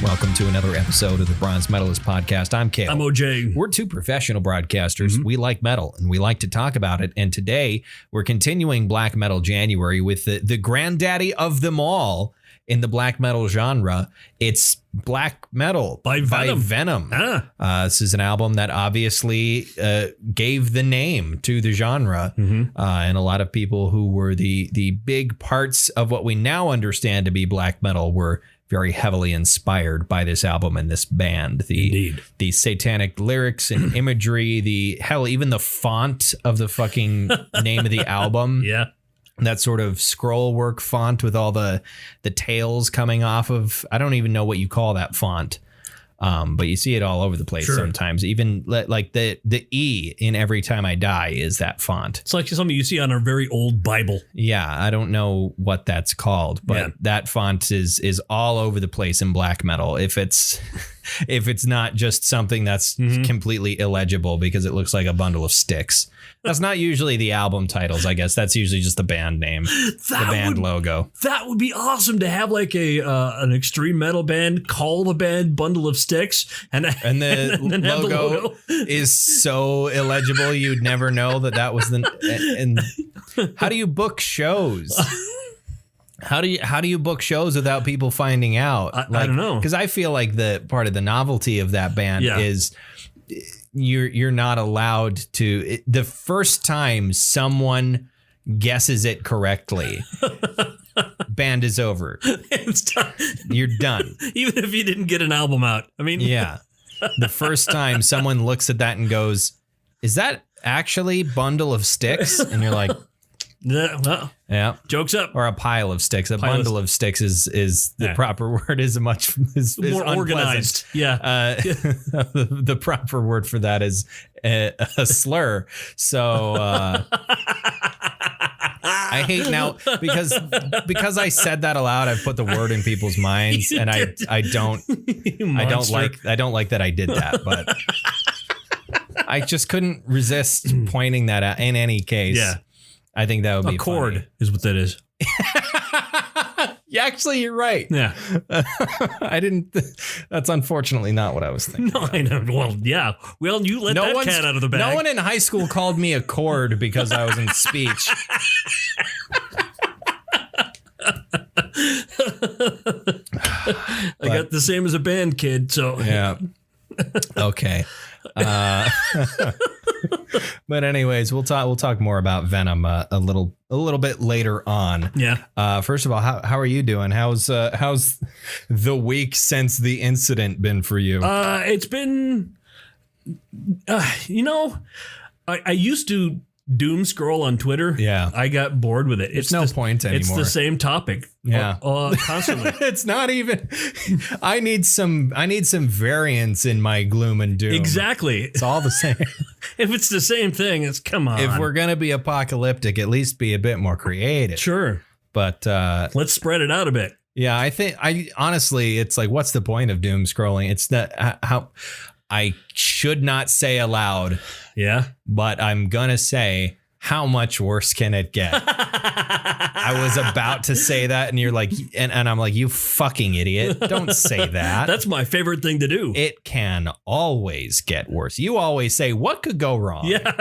Welcome to another episode of the Bronze Metalist Podcast. I'm Cale. I'm OJ. We're two professional broadcasters. We like metal and we like to talk about it. And today we're continuing Black Metal January with the granddaddy of them all in the black metal genre. It's black metal by Venom. This is an album that obviously gave the name to the genre. And a lot of people who were the big parts of what we now understand to be black metal were very heavily inspired by this album and this band. The satanic lyrics and imagery, even the font of the fucking name of the album. Yeah. That sort of scroll work font with all the tails coming off of, I don't even know what you call that font. But you see it all over the place sometimes. Even like the E in Every Time I Die is that font. It's like something you see on a very old Bible. Yeah, I don't know what that's called, but that font is all over the place in black metal. If it's not just something that's completely illegible because it looks like a bundle of sticks. That's not usually the album titles, I guess. That's usually just the band name, the band logo. That would be awesome to have like an extreme metal band call the band Bundle of Sticks. And the logo is so illegible you'd never know that was the... And how do you book shows? How do you book shows without people finding out? I don't know. Because I feel like the part of the novelty of that band is... You're not allowed to. The first time someone guesses it correctly, band is over. It's done. You're done. Even if you didn't get an album out. I mean, yeah. The first time someone looks at that and goes, "Is that actually Bundle of Sticks?" And you're like, well, yeah, joke's up. Or a pile of sticks. A bundle of sticks is the proper word. Is more organized. Yeah. The proper word for that is a slur. So I hate now because I said that aloud. I've put the word in people's minds, and I don't like that I did that, but I just couldn't resist pointing that out. In any case, yeah. I think that would be a chord is what that is. Yeah, actually, you're right. Yeah. I didn't. That's unfortunately not what I was thinking. No, I know. Well, yeah. Well, you let that cat out of the bag. No one in high school called me a chord because I was in speech. I got the same as a band kid, so. Yeah. Okay. But anyways, we'll talk more about Venom a little bit later on. Yeah. First of all, how are you doing? How's the week since the incident been for you? It's been, I used to doom scroll on Twitter. Yeah. I got bored with it. It's no point anymore. It's the same topic. Yeah. Constantly. It's not even. I need some variance in my gloom and doom. Exactly. It's all the same. If it's the same thing, it's come on. If we're gonna be apocalyptic, at least be a bit more creative. Sure. But let's spread it out a bit. Yeah, I honestly, it's like, what's the point of doom scrolling? It's not how I should not say aloud. Yeah. But I'm going to say, how much worse can it get? I was about to say that, and you're like, and I'm like, you fucking idiot. Don't say that. That's my favorite thing to do. It can always get worse. You always say, what could go wrong? Yeah.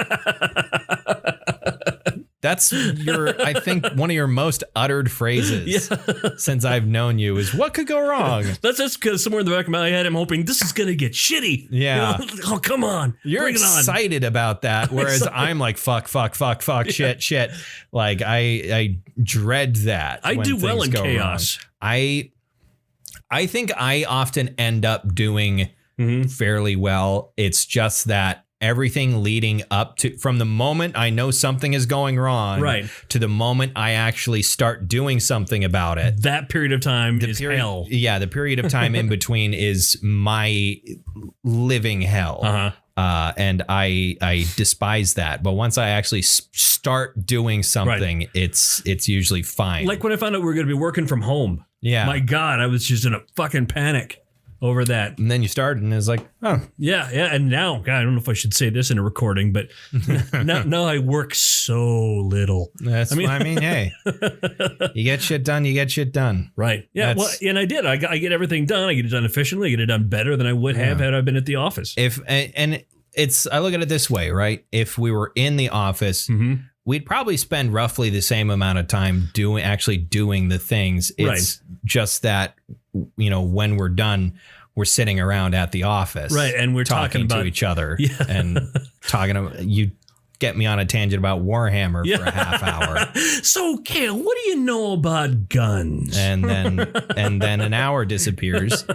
That's I think one of your most uttered phrases since I've known you is, what could go wrong? That's just because somewhere in the back of my head, I'm hoping this is going to get shitty. Yeah. Oh, come on. You're excited about that. Whereas I'm like, fuck, shit. Like I dread that. I do well in chaos. Wrong. I think I often end up doing fairly well. It's just that everything leading up to, from the moment I know something is going wrong, right, to the moment I actually start doing something about it, that period of time is hell. Yeah, the period of time in between is my living hell. And I despise that. But once I actually start doing something, it's usually fine. Like when I found out we were going to be working from home. Yeah. My God, I was just in a fucking panic. over that. And then you started and it's like, oh. Yeah. And now, God, I don't know if I should say this in a recording, but now I work so little. I mean, hey, you get shit done. Right. Yeah. Well, and I did. I get everything done. I get it done efficiently. I get it done better than I would have had I been at the office. I look at it this way, right? If we were in the office, we'd probably spend roughly the same amount of time doing the things. It's just that, when we're done, we're sitting around at the office. Right. And we're talking about to each other and talking about, you get me on a tangent about Warhammer for a half hour. So, Kale, what do you know about guns? And then an hour disappears.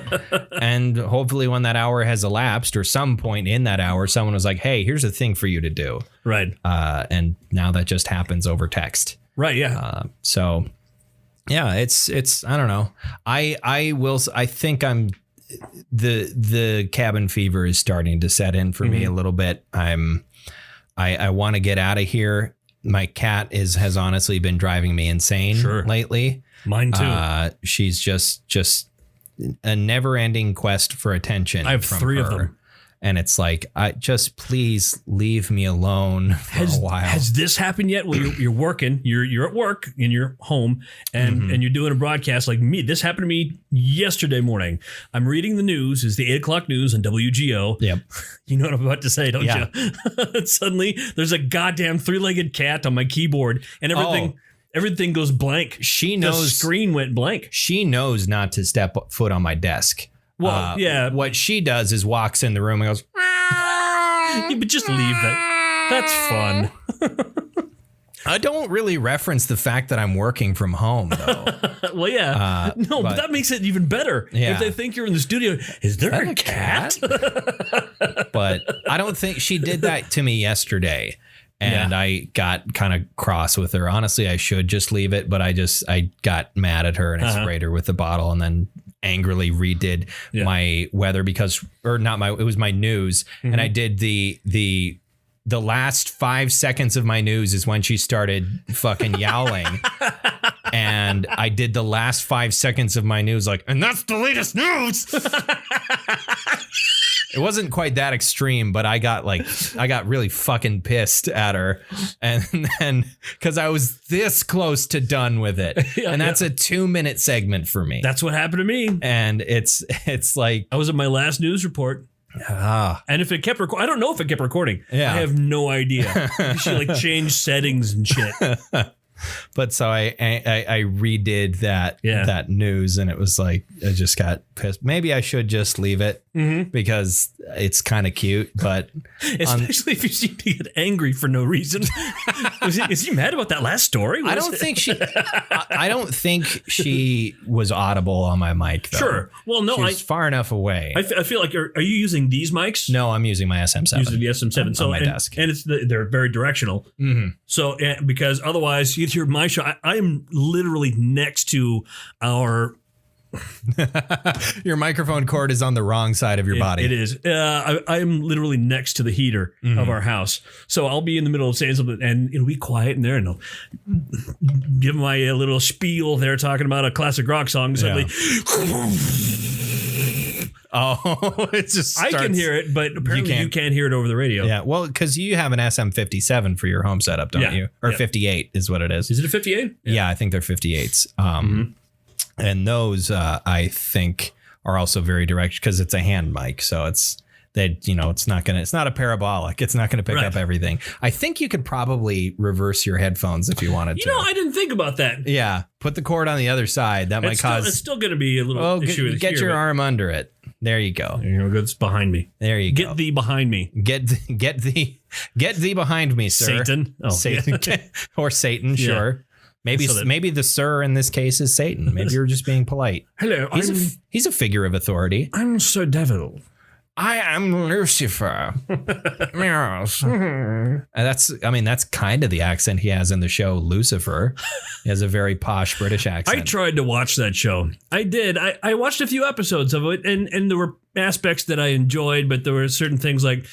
And hopefully when that hour has elapsed or some point in that hour, someone was like, hey, here's a thing for you to do. Right. And now that just happens over text. Right. Yeah. So, yeah, it's I don't know. I think the cabin fever is starting to set in for me a little bit. I want to get out of here. My cat has honestly been driving me insane lately. Mine too. She's just a never ending quest for attention. I have 3 of them. And it's like, please leave me alone for a while. Has this happened yet? Well, you're working, you're at work in your home and you're doing a broadcast like me. This happened to me yesterday morning. I'm reading the news. It's the 8 o'clock news on WGO. Yep. You know what I'm about to say, don't you? And suddenly there's a goddamn 3-legged cat on my keyboard and everything goes blank. She knows. The screen went blank. She knows not to step foot on my desk. Well, yeah. What she does is walks in the room and goes, but just leave that. That's fun. I don't really reference the fact that I'm working from home, though. Well, yeah. But that makes it even better. Yeah. If they think you're in the studio, is there a cat? But I don't think she did that to me yesterday. And I got kind of cross with her. Honestly, I should just leave it. But I got mad at her and I sprayed her with the bottle and then angrily redid my weather it was my news. And I did the last 5 seconds of my news is when she started fucking yowling. And I did the last 5 seconds of my news like, and that's the latest news. It wasn't quite that extreme, but I got really fucking pissed at her. And then because I was this close to done with it. And that's a 2-minute segment for me. That's what happened to me. And it's like I was at my last news report. And if it kept recording, I don't know if it kept recording. Yeah. I have no idea. She changed settings and shit. But so I redid that news and it was like, I just got pissed. Maybe I should just leave it because it's kind of cute, but especially if you seem to get angry for no reason. Is he mad about that last story? I don't think she was audible on my mic though. Sure. Well, no, she's far enough away. I feel like, are you using these mics? No, I'm using my SM7. Using the SM7 on my desk. And they're very directional. So, because otherwise you hear my show, I am literally next to our your microphone cord is on the wrong side of your body. It is. I'm literally next to the heater of our house. So I'll be in the middle of saying something and it'll be quiet in there and I'll give my little spiel there talking about a classic rock song. Suddenly, it just starts, I can hear it, but apparently you can't hear it over the radio. Yeah, well, because you have an SM57 for your home setup, don't you? Or 58 is what it is. Is it a 58? Yeah, I think they're 58s. And those, I think, are also very direct because it's a hand mic. So it's not a parabolic. It's not going to pick up everything. I think you could probably reverse your headphones if you wanted to. I didn't think about that. Yeah, put the cord on the other side. That might cause. It's still going to be a little issue. Get your arm under it. There you go. It's behind me. There you go. Get thee behind me. Get thee behind me, sir. Satan. Oh, Satan. Or Satan, sure. Maybe the sir in this case is Satan. Maybe you're just being polite. Hello. He's a figure of authority. I'm Sir Devil. I am Lucifer. Yes. That's kind of the accent he has in the show Lucifer. He has a very posh British accent. I tried to watch that show. I did. I watched a few episodes of it, and there were aspects that I enjoyed, but there were certain things like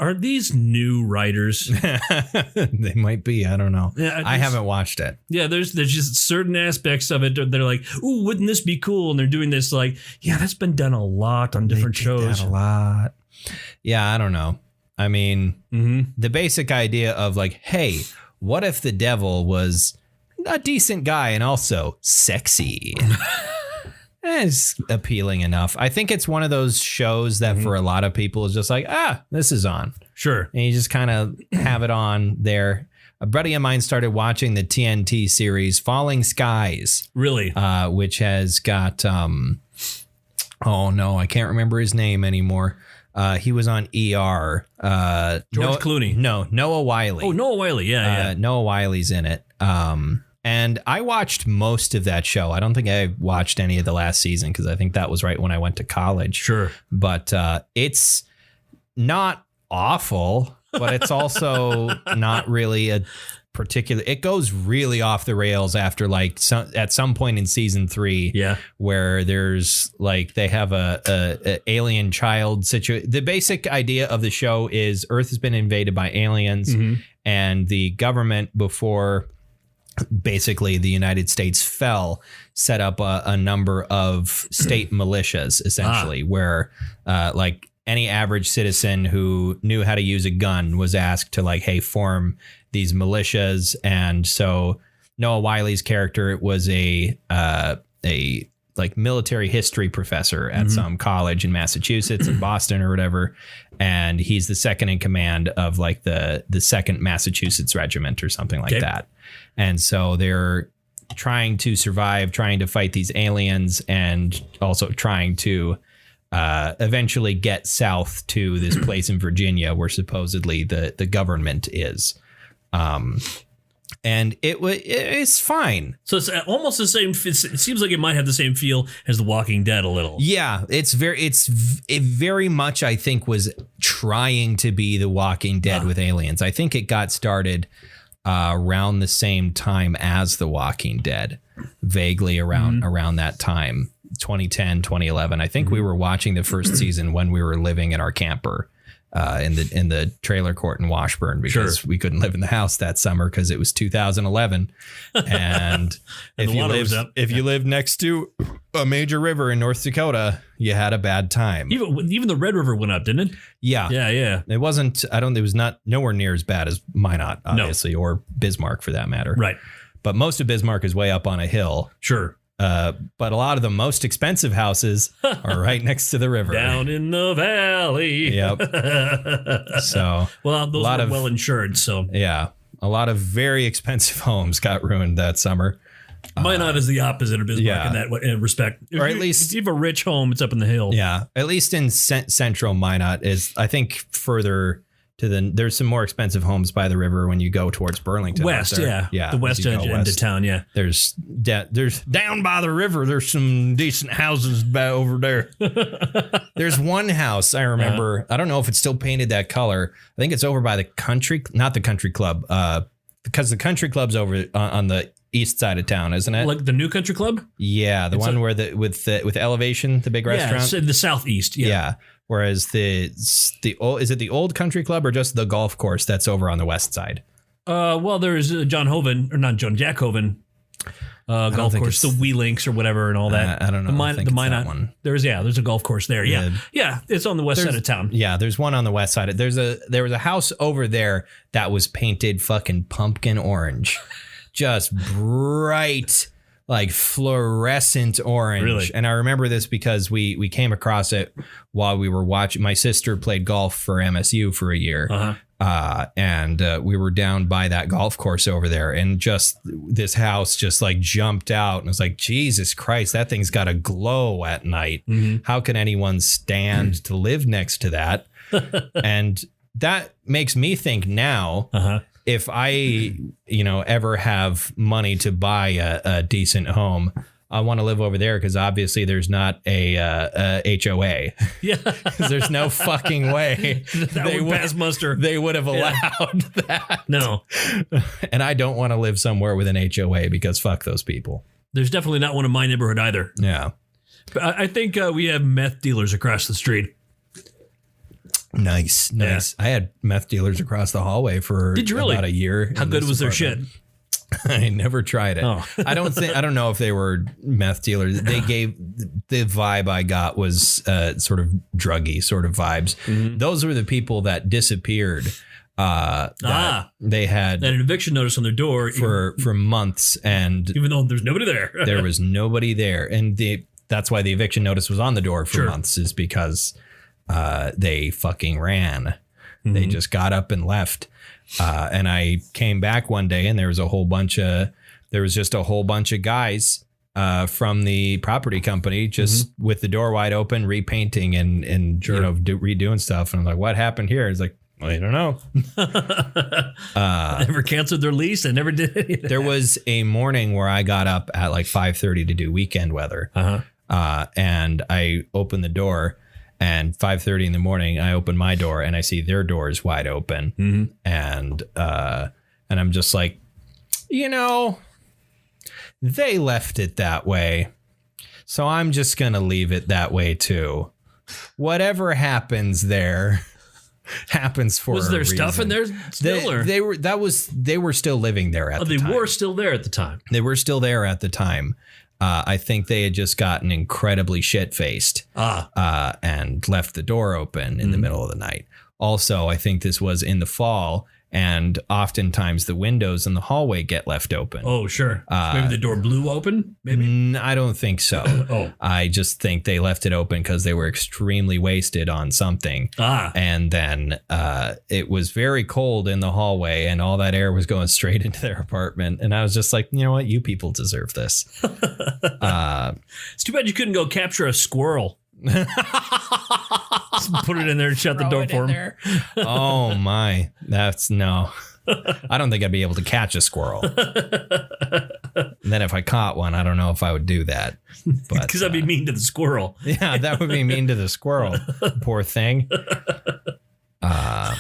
Are these new writers? They might be. I don't know. Yeah, I haven't watched it. Yeah, there's just certain aspects of it that are like, ooh, wouldn't this be cool? And they're doing this like, yeah, that's been done a lot on different shows. A lot. Yeah, I don't know. I mean, the basic idea of like, hey, what if the devil was a decent guy and also sexy? It's appealing enough. I think it's one of those shows that for a lot of people is just like, this is on. Sure. And you just kind of have it on there. A buddy of mine started watching the TNT series Falling Skies. Really? Which has got, oh no, I can't remember his name anymore. He was on ER. George Clooney. No, Noah Wyle. Oh, Noah Wyle. Yeah. Noah Wyle's in it. And I watched most of that show. I don't think I watched any of the last season because I think that was right when I went to college. Sure. But it's not awful, but it's also not really a particular. It goes really off the rails after like at some point in season 3. Yeah. Where there's like they have a alien child situation. The basic idea of the show is Earth has been invaded by aliens and the government before basically the United States fell, set up a number of state militias, essentially, where like any average citizen who knew how to use a gun was asked to like, hey, form these militias. And so Noah Wyle's character was a like military history professor at some college in Massachusetts, in Boston or whatever. And he's the second in command of like the 2nd Massachusetts Regiment or something like that. And so they're trying to survive, trying to fight these aliens, and also trying to eventually get south to this place in Virginia where supposedly the government is. And it's fine. So it's almost the same. It seems like it might have the same feel as The Walking Dead a little. Yeah, it very much, I think, was trying to be The Walking Dead with aliens. I think it got started around the same time as The Walking Dead, vaguely around that time, 2010, 2011. I think we were watching the first season when we were living in our camper in the trailer court in Washburn because we couldn't live in the house that summer because it was 2011. And if you lived next to a major river in North Dakota, you had a bad time. Even the Red River went up, didn't it? Yeah. Yeah. It wasn't, it was not nowhere near as bad as Minot, obviously, or Bismarck for that matter. Right. But most of Bismarck is way up on a hill. Sure. But a lot of the most expensive houses are right next to the river. Down in the valley. Yep. So, well, those are well insured. So, yeah, a lot of very expensive homes got ruined that summer. Minot is the opposite of Bismarck in that respect. Or at least, if you have a rich home, it's up in the hill. Yeah. At least in central Minot is, I think, further to there's some more expensive homes by the river when you go towards Burlington. West, yeah. The west end of town, yeah. There's down by the river, there's some decent houses over there. There's one house I remember. I don't know if it's still painted that color. I think it's over by not the country club, because the country club's over on the east side of town, isn't it? Like the new country club? Yeah, the one where with Elevation, the big restaurant. Yeah, in the southeast. Yeah. Whereas is it the old country club or just the golf course that's over on the west side? Well, there's Jack Hoven golf course, the Wee Links or whatever and all that. I don't know. The Minot one. There's a golf course there. Yeah. It's on the west side of town. Yeah, there's one on the west side. There was a house over there that was painted fucking pumpkin orange. Just bright, like fluorescent orange. Really? And I remember this because we came across it while we were watching. My sister played golf for MSU for a year. And we were down by that golf course over there, and just this house just like jumped out, and I was like, Jesus Christ, that thing's got a glow at night. How can anyone stand to live next to that? And that makes me think now, if I, ever have money to buy a decent home, I want to live over there because obviously there's not a HOA. Yeah, because there's no fucking way they would pass muster. They would have allowed that. No, and I don't want to live somewhere with an HOA because fuck those people. There's definitely not one in my neighborhood either. Yeah, I think we have meth dealers across the street. Nice. I had meth dealers across the hallway for Did you really? about a year. How good was their shit? I never tried it. Oh. I don't know if they were meth dealers. They gave the vibe I got was sort of druggy sort of vibes. Mm-hmm. Those were the people that disappeared. They had an eviction notice on their door for months, and even though there's nobody there, there was nobody there, and that's why the eviction notice was on the door for months, is because they fucking ran. Mm-hmm. They just got up and left. And I came back one day, and there was just a whole bunch of guys from the property company just with the door wide open, repainting and redoing stuff. And I'm like, what happened here? It's like, well, I don't know. Never canceled their lease. I never did anything. There was a morning where I got up at like 5:30 to do weekend weather. And I opened the door. And 5:30 in the morning, I open my door and I see their doors wide open. Mm-hmm. And I'm just like, they left it that way. So I'm just going to leave it that way, too. Whatever happens there happens for a reason. Was there stuff in there still? They were still living there at the time. They were still there at the time. They were still there at the time. I think they had just gotten incredibly shit-faced and left the door open in the middle of the night. Also, I think this was in the fall, and oftentimes the windows in the hallway get left open. Oh, sure. Maybe the door blew open? Maybe? I don't think so. Oh. I just think they left it open because they were extremely wasted on something. And then it was very cold in the hallway, and all that air was going straight into their apartment. And I was just like, you know what? You people deserve this. It's too bad you couldn't go capture a squirrel. Just put it in there and shut the door for him. Oh my, no. I don't think I'd be able to catch a squirrel. And then if I caught one, I don't know if I would do that. Because I'd be mean to the squirrel. Yeah, that would be mean to the squirrel. Poor thing. I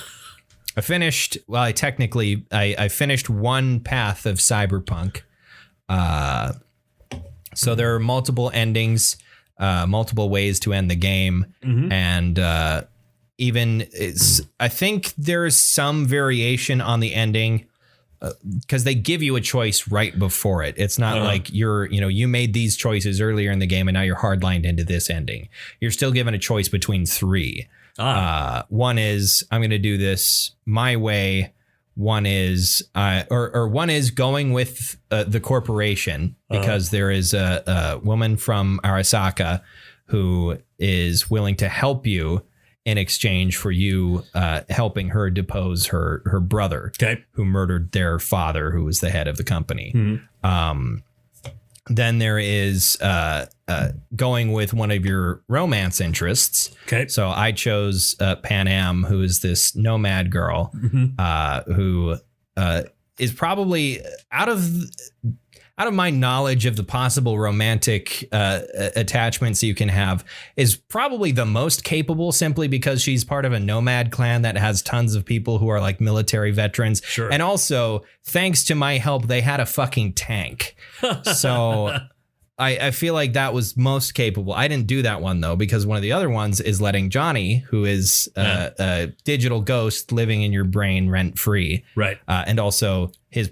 finished one path of Cyberpunk. So there are multiple endings. Multiple ways to end the game. Mm-hmm. And I think there is some variation on the ending because they give you a choice right before it. It's not like you made these choices earlier in the game and now you're hardlined into this ending. You're still given a choice between three. One is, I'm going to do this my way. One is one is going with the corporation because there is a woman from Arasaka who is willing to help you in exchange for you helping her depose her brother, who murdered their father, who was the head of the company. Mm-hmm. Then there is going with one of your romance interests. Okay. So I chose Panam, who is this nomad girl who is probably out of my knowledge of the possible romantic attachments you can have, is probably the most capable simply because she's part of a nomad clan that has tons of people who are like military veterans. Sure. And also, thanks to my help, they had a fucking tank. So I feel like that was most capable. I didn't do that one, though, because one of the other ones is letting Johnny, who is a digital ghost living in your brain rent free. Right. And also his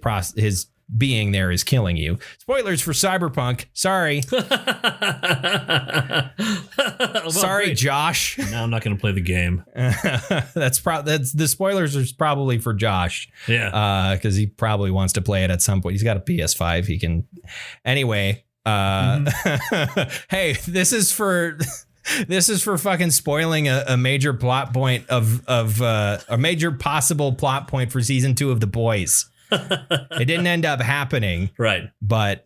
being there is killing you. Spoilers for Cyberpunk. Sorry. Sorry, Josh. Now I'm not going to play the game. That's the spoilers are probably for Josh. Yeah. Because he probably wants to play it at some point. He's got a PS5. He can. Anyway. Hey, this is for fucking spoiling a major plot point of a major possible plot point for season 2 of The Boys. It didn't end up happening. Right. But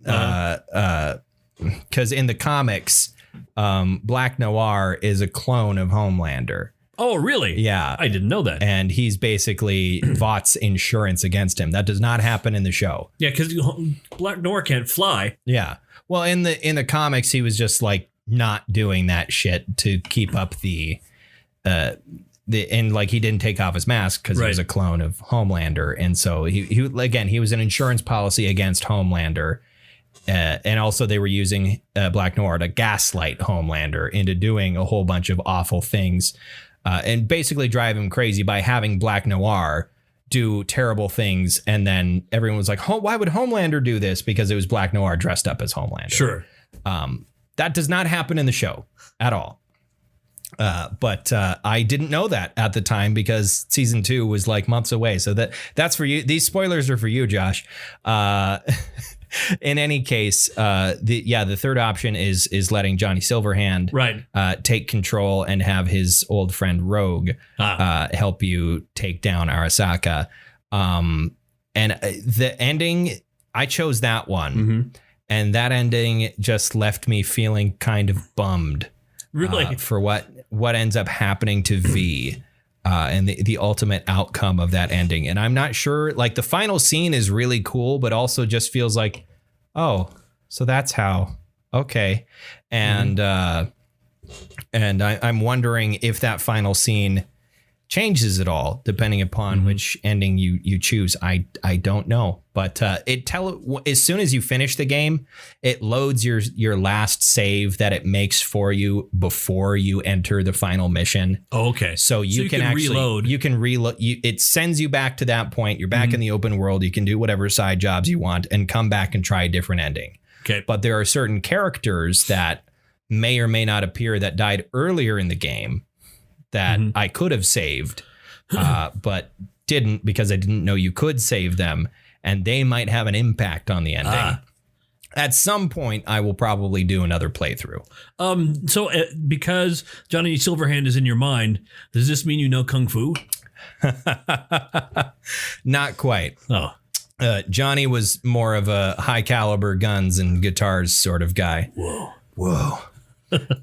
because in the comics, Black Noir is a clone of Homelander. Oh, really? Yeah. I didn't know that. And he's basically Vought's insurance against him. That does not happen in the show. Yeah, because Black Noir can't fly. Yeah. Well, in the comics, he was just like not doing that shit to keep up and like he didn't take off his mask because he was a clone of Homelander. And so he was an insurance policy against Homelander. And also they were using Black Noir to gaslight Homelander into doing a whole bunch of awful things and basically drive him crazy by having Black Noir do terrible things. And then everyone was like, why would Homelander do this? Because it was Black Noir dressed up as Homelander. Sure. That does not happen in the show at all. But I didn't know that at the time because season 2 was like months away. So that's for you. These spoilers are for you, Josh. In any case, the third option is letting Johnny Silverhand take control and have his old friend Rogue help you take down Arasaka. And the ending, I chose that one. Mm-hmm. And that ending just left me feeling kind of bummed. Really? For what ends up happening to V and the ultimate outcome of that ending. And I'm not sure, like the final scene is really cool, but also just feels like, oh, so that's how. Okay. And I'm wondering if that final scene changes at all, depending upon which ending you choose. I don't know, but as soon as you finish the game, it loads your last save that it makes for you before you enter the final mission. Oh, okay. So you can actually reload. You can reload. It sends you back to that point. You're back in the open world. You can do whatever side jobs you want and come back and try a different ending. Okay. But there are certain characters that may or may not appear that died earlier in the game that I could have saved, but didn't because I didn't know you could save them, and they might have an impact on the ending. At some point, I will probably do another playthrough. So because Johnny Silverhand is in your mind, does this mean you know Kung Fu? Not quite. Oh. Johnny was more of a high caliber guns and guitars sort of guy. Whoa.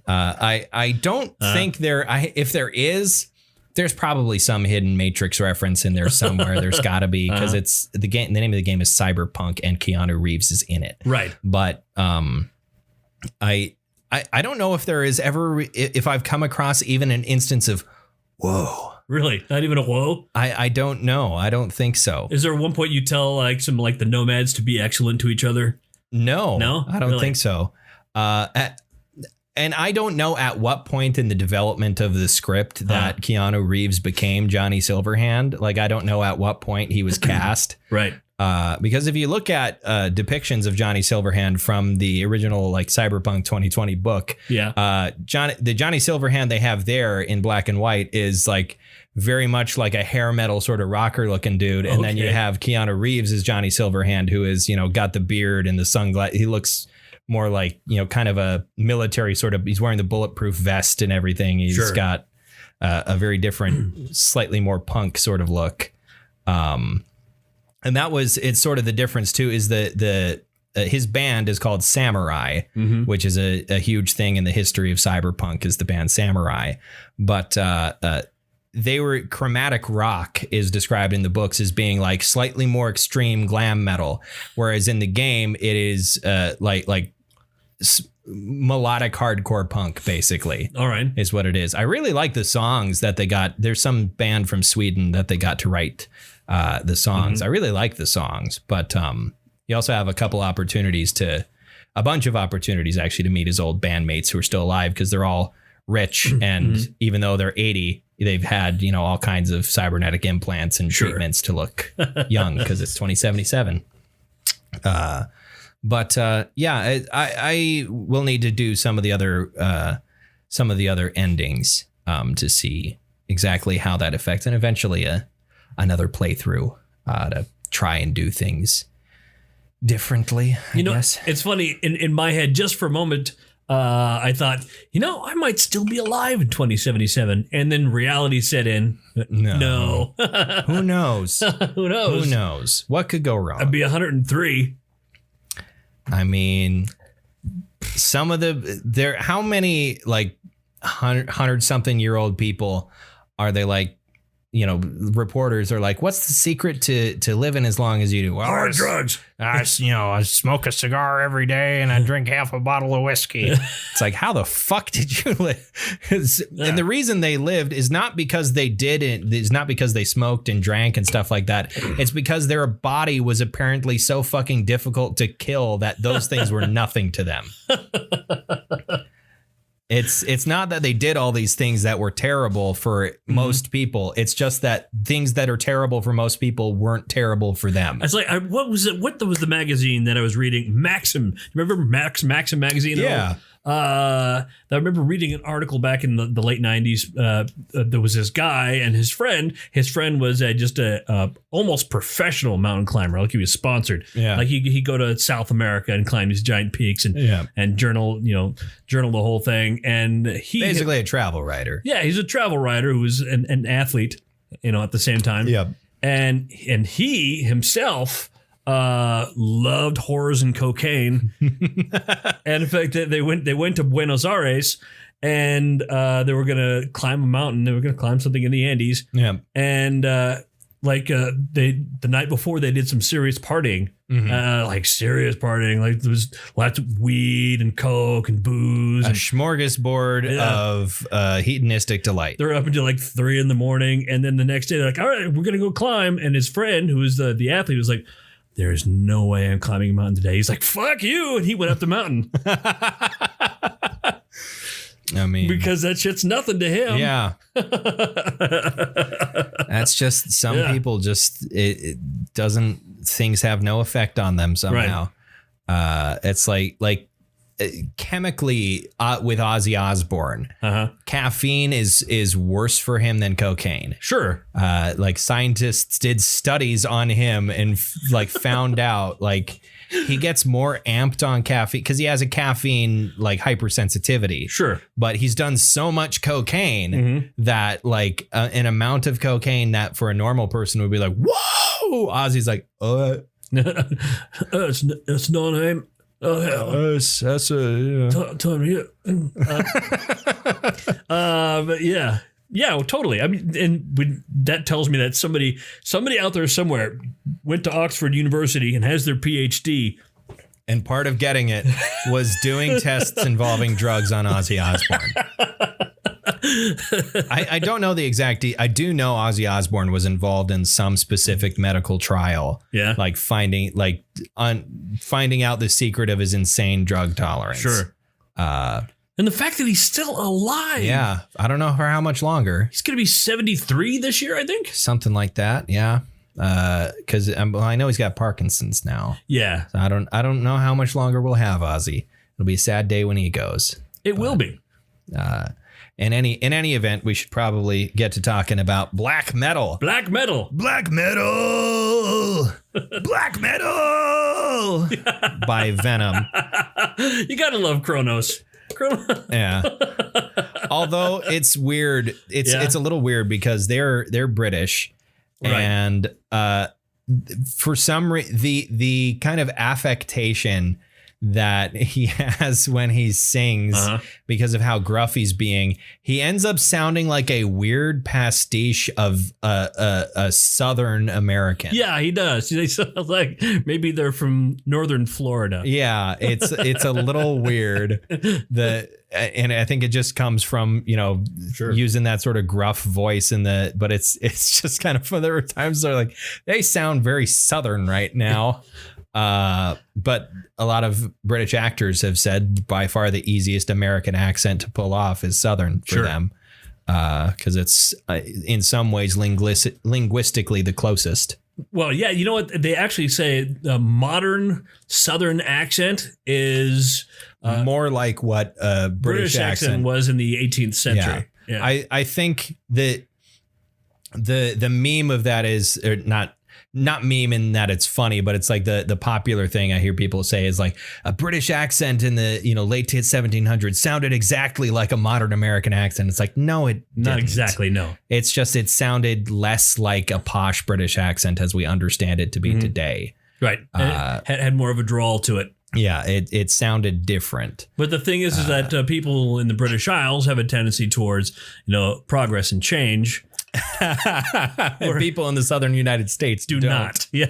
I don't think if there is, there's probably some hidden Matrix reference in there somewhere. There's got to be because it's the game. The name of the game is Cyberpunk, and Keanu Reeves is in it. Right. But I don't know if there is ever if I've come across even an instance of whoa. Really? Not even a whoa? I don't know. I don't think so. Is there one point you tell like the nomads to be excellent to each other? No, I don't think so. And I don't know at what point in the development of the script that Keanu Reeves became Johnny Silverhand. Like, I don't know at what point he was cast. Right. Because if you look at depictions of Johnny Silverhand from the original like Cyberpunk 2020 book, the Johnny Silverhand they have there in black and white is like very much like a hair metal sort of rocker looking dude. And then you have Keanu Reeves as Johnny Silverhand, who is, got the beard and the sunglasses. He looks more like, kind of a military sort of, he's wearing the bulletproof vest and everything. He's got a very different, slightly more punk sort of look. And it's sort of the difference too, is his band is called Samurai, which is a huge thing in the history of cyberpunk is the band Samurai. But they were chromatic rock is described in the books as being like slightly more extreme glam metal. Whereas in the game, it is like melodic hardcore punk, basically. All right. Is what it is. I really like the songs that they got. There's some band from Sweden that they got to write the songs. I really like the songs, but you also have a bunch of opportunities actually to meet his old bandmates who are still alive because they're all rich. And even though they're 80, they've had, all kinds of cybernetic implants and treatments to look young because it's 2077. But I will need to do some of the other endings to see exactly how that affects, and eventually another playthrough to try and do things differently. I guess. It's funny in my head just for a moment. I thought, I might still be alive in 2077, and then reality set in. No. Who knows? Who knows? What could go wrong? I'd be 103. I mean, some of how many like 100 something year old people are they like? Reporters are like, what's the secret to living as long as you do? Well, hard drugs. I smoke a cigar every day and I drink half a bottle of whiskey. It's like, how the fuck did you live? And the reason they lived is not because they didn't. It's not because they smoked and drank and stuff like that. It's because their body was apparently so fucking difficult to kill that those things were nothing to them. It's not that they did all these things that were terrible for most people. It's just that things that are terrible for most people weren't terrible for them. It's like, what was it? What was the magazine that I was reading? Maxim. Remember Maxim magazine? Yeah. I remember reading an article back in the late 90s. There was this guy and his friend. His friend was just a almost professional mountain climber. Like he was sponsored. Yeah. Like he'd go to South America and climb these giant peaks and journal the whole thing. And he basically a travel writer. Yeah, he's a travel writer who was an athlete, at the same time. Yeah. And he himself loved horrors and cocaine. And in fact, they went to Buenos Aires and they were going to climb a mountain. They were going to climb something in the Andes. Yeah. And the night before they did some serious partying, like serious partying, like there was lots of weed and coke and booze. A smorgasbord of hedonistic delight. They're up until like 3 a.m. And then the next day they're like, all right, we're going to go climb. And his friend, who was the athlete, was like, there's no way I'm climbing a mountain today. He's like, fuck you. And he went up the mountain. I mean, because that shit's nothing to him. Yeah. That's just some people just it doesn't things have no effect on them somehow. Right. It's like chemically with Ozzy Osbourne, caffeine is worse for him than cocaine. Sure. Like scientists did studies on him and found out like he gets more amped on caffeine because he has a caffeine like hypersensitivity. Sure. But he's done so much cocaine that like an amount of cocaine that for a normal person would be like, whoa. Ozzy's like, it's not him. Oh hell, that's a time here. But yeah, well, totally. I mean, and that tells me that somebody out there somewhere went to Oxford University and has their PhD. And part of getting it was doing tests involving drugs on Ozzy Osbourne. I don't know the exact. I do know Ozzy Osbourne was involved in some specific medical trial. Yeah, like finding out the secret of his insane drug tolerance. Sure. And the fact that he's still alive. Yeah, I don't know for how much longer. He's going to be 73 this year, I think. Something like that. Yeah. Because I know he's got Parkinson's now. Yeah. So I don't know how much longer we'll have Ozzy. It'll be a sad day when he goes. It will be. In any event, we should probably get to talking about black metal. Black metal. Black metal. Black metal. By Venom. You gotta love Kronos. Yeah. Although it's weird. It's a little weird because they're British. Right. And for some reason, the kind of affectation that he has when he sings because of how gruff he's being, he ends up sounding like a weird pastiche of a Southern American. Yeah, he does. They sound like maybe they're from Northern Florida. Yeah, it's a little weird. And I think it just comes from, using that sort of gruff voice but it's just kind of, there were times they're like, they sound very Southern right now. But a lot of British actors have said by far the easiest American accent to pull off is Southern for them. Because it's in some ways linguistically the closest. Well, yeah, you know what? They actually say the modern Southern accent is more like what a British accent was in the 18th century. Yeah. I think that the meme of that is not meme in that it's funny, but it's like the popular thing I hear people say is like a British accent in the late 1700s sounded exactly like a modern American accent. It's like, no, it not didn't. Exactly. No, it's just it sounded less like a posh British accent as we understand it to be today. Right. It had more of a drawl to it. Yeah, it sounded different. But the thing is that people in the British Isles have a tendency towards progress and change. And people in the southern United States do not. Yeah.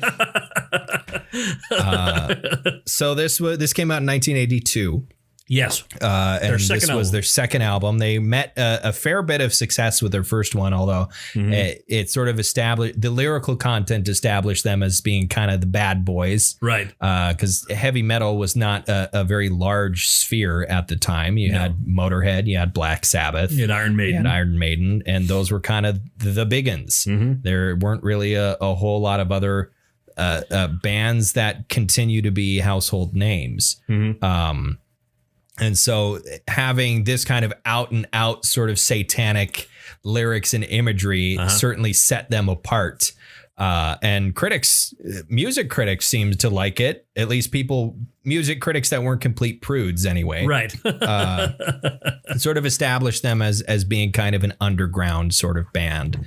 So this came out in 1982, Yes. And this was their second album. They met a fair bit of success with their first one, although it sort of established the lyrical content established them as being kind of the bad boys. Right. Because heavy metal was not a very large sphere at the time. You had Motorhead, you had Black Sabbath, you had Iron Maiden, and those were kind of the big uns. There weren't really a whole lot of other bands that continue to be household names. And so having this kind of out and out sort of satanic lyrics and imagery certainly set them apart. And music critics seemed to like it, at least music critics that weren't complete prudes anyway. Right. Sort of established them as being kind of an underground sort of band.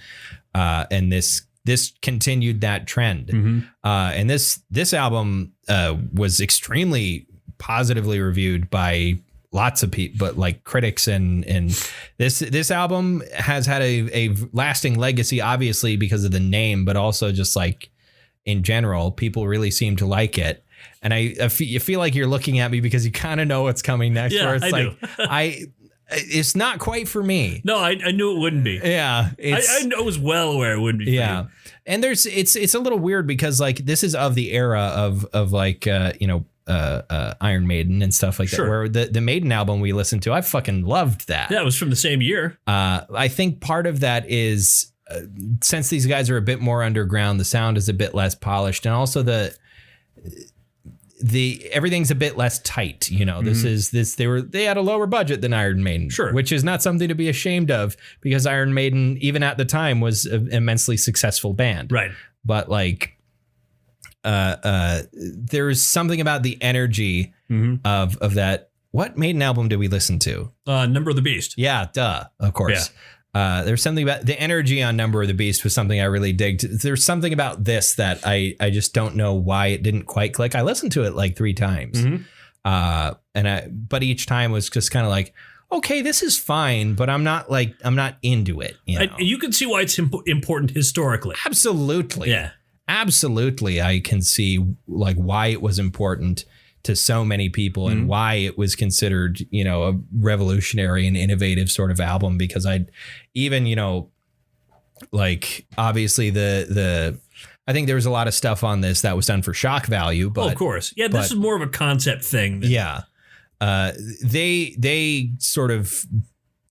And this continued that trend. And this album was extremely positively reviewed by lots of people, but like critics and this album has had a lasting legacy, obviously because of the name, but also just like in general, people really seem to like it. And you feel like you're looking at me because you kind of know what's coming next. Yeah, where it's I like, do. It's not quite for me. No, I knew it wouldn't be. Yeah. I know as well where it wouldn't be. Yeah. And it's a little weird because like this is of the era of like, Iron Maiden and stuff like that, where the Maiden album we listened to, I fucking loved that. Yeah, it was from the same year. I think part of that is since these guys are a bit more underground, the sound is a bit less polished, and also the everything's a bit less tight. They had a lower budget than Iron Maiden, which is not something to be ashamed of because Iron Maiden, even at the time, was an immensely successful band. Right. But like, there's something about the energy of that. What Maiden album did we listen to? Number of the Beast. Yeah, duh. Of course. Yeah. There's something about the energy on Number of the Beast was something I really digged. There's something about this that I just don't know why it didn't quite click. I listened to it like 3 times. But each time was just kind of like, okay, this is fine, but I'm not into it. You can see why it's important historically. Absolutely. Yeah. Absolutely, I can see like why it was important to so many people and why it was considered, a revolutionary and innovative sort of album. Because like obviously I think there was a lot of stuff on this that was done for shock value. But of course, yeah, this is more of a concept thing. They sort of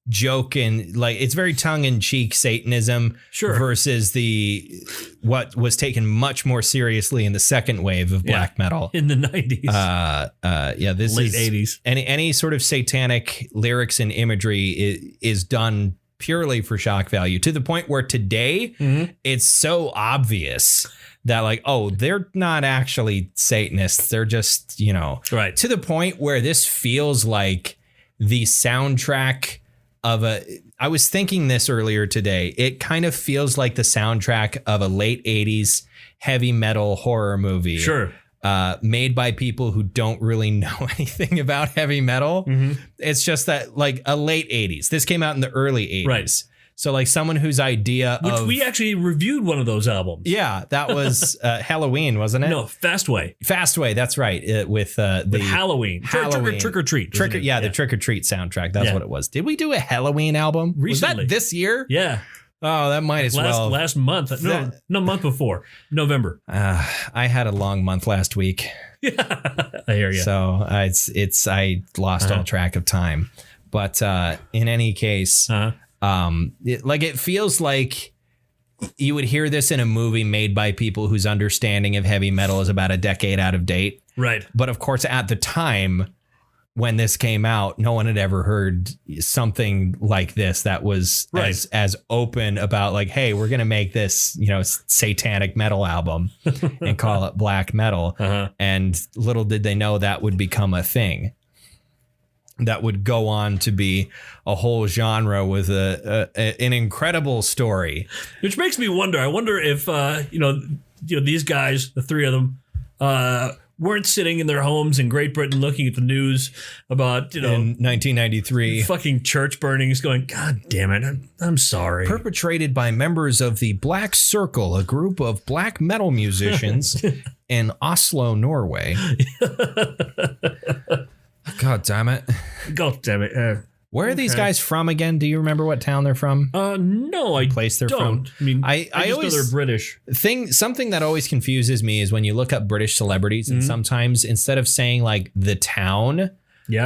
joke and like it's very tongue-in-cheek Satanism versus what was taken much more seriously in the second wave of black metal in the 90s. This late is 80s. Any sort of satanic lyrics and imagery is done purely for shock value, to the point where today it's so obvious that like, oh, they're not actually Satanists, they're just to the point where this feels like the soundtrack of I was thinking this earlier today. It kind of feels like the soundtrack of a late 80s heavy metal horror movie. Made by people who don't really know anything about heavy metal. It's just that like a late 80s. This came out in the early 80s. Right. So like someone whose idea we actually reviewed one of those albums. Yeah, that was Halloween, wasn't it? No, Fastway. Fastway, that's right. With Halloween. Trick or Treat. The Trick or Treat soundtrack. That's what it was. Did we do a Halloween album? Recently. Was that this year? Yeah. Oh, that might as well. Last month. No, month before. November. I had a long month last week. I hear you. So I lost all track of time. But in any case, it feels like you would hear this in a movie made by people whose understanding of heavy metal is about a decade out of date. Right. But of course, at the time when this came out, no one had ever heard something like this that was as open about like, hey, we're going to make this, satanic metal album and call it black metal. And little did they know that would become a thing that would go on to be a whole genre with an incredible story. Which makes me wonder. I wonder if, these guys, the 3 of them, weren't sitting in their homes in Great Britain looking at the news about, in 1993, fucking church burnings going, God damn it, I'm sorry. Perpetrated by members of the Black Circle, a group of black metal musicians in Oslo, Norway. God damn it. God damn it. Where are these guys from again? Do you remember what town they're from? No, I place they're don't. from? I mean, I just always know they're British. Something that always confuses me is when you look up British celebrities and sometimes instead of saying like the town